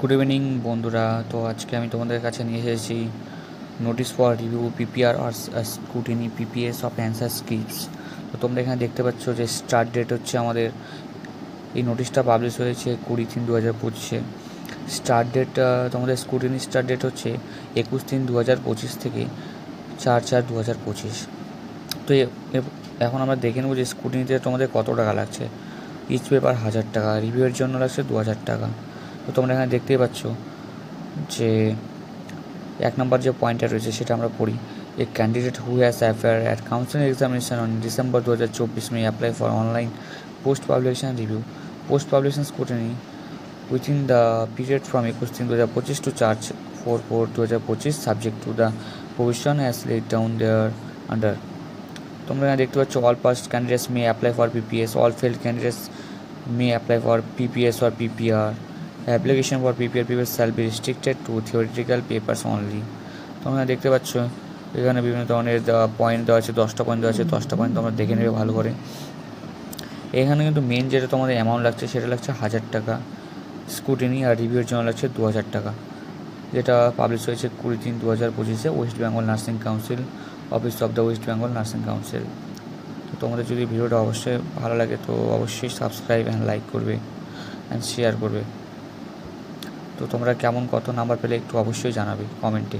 Good evening বন্ধুরা। তো আজকে আমি তোমাদের কাছে নিয়ে এসেছি নোটিশ ফর রিভিউ পিপিআর আর scrutiny PPS of answer scripts. তো তোমরা এখানে দেখতে পাচ্ছ যে স্টার্ট ডেট হচ্ছে আমাদের এই নোটিশটা পাবলিশ হয়েছে 20/3/2025। স্টার্ট ডেট তোমাদের স্কুটিনি স্টার্ট ডেট হচ্ছে 21/3/2025 থেকে 4/4/2025। তো এখন আমরা দেখে নেবো যে স্কুটিনিতে তোমাদের কত টাকা লাগছে। ইচ পেপার 1000 টাকা, রিভিউয়ের জন্য লাগছে 2000 টাকা। তো তোমরা এখানে দেখতেই পাচ্ছ যে 1 নম্বর যে পয়েন্টটা রয়েছে সেটা আমরা পড়ি। A candidate who has appear at counselling examination on December 2024 may apply for online post publication review post publication scrutiny within the period from 21/3/2025 to 4/4/2025 subject to the provision as laid down thereunder. তোমরা এখানে দেখতে পাচ্ছ all passed candidates may apply for PPS, all failed candidates may apply for PPS or PPR. Application for PPR shall be restricted to theoretical papers only. তোমরা দেখতে পাচ্ছ এখানে বিভিন্ন ধরনের পয়েন্ট দেওয়া আছে, 10টা পয়েন্ট দেওয়া আছে। 10টা পয়েন্ট তোমরা দেখে নেবে ভালো করে। এখানে কিন্তু মেন যেটা তোমাদের অ্যামাউন্ট লাগছে সেটা লাগছে 1000 টাকা স্কুটিনি, আর রিভিউর জন্য লাগছে 2000 টাকা, যেটা পাবলিশ হয়েছে 20/3/2025 West Bengal nursing council, office of the West Bengal nursing council. তো তোমাদের যদি ভিডিওটা অবশ্যই ভালো লাগে তো অবশ্যই সাবস্ক্রাইব অ্যান্ড লাইক করবে অ্যান্ড শেয়ার করবে। তো তোমরা কত নাম্বার পেলে একটু অবশ্যই জানাবে কমেন্টে।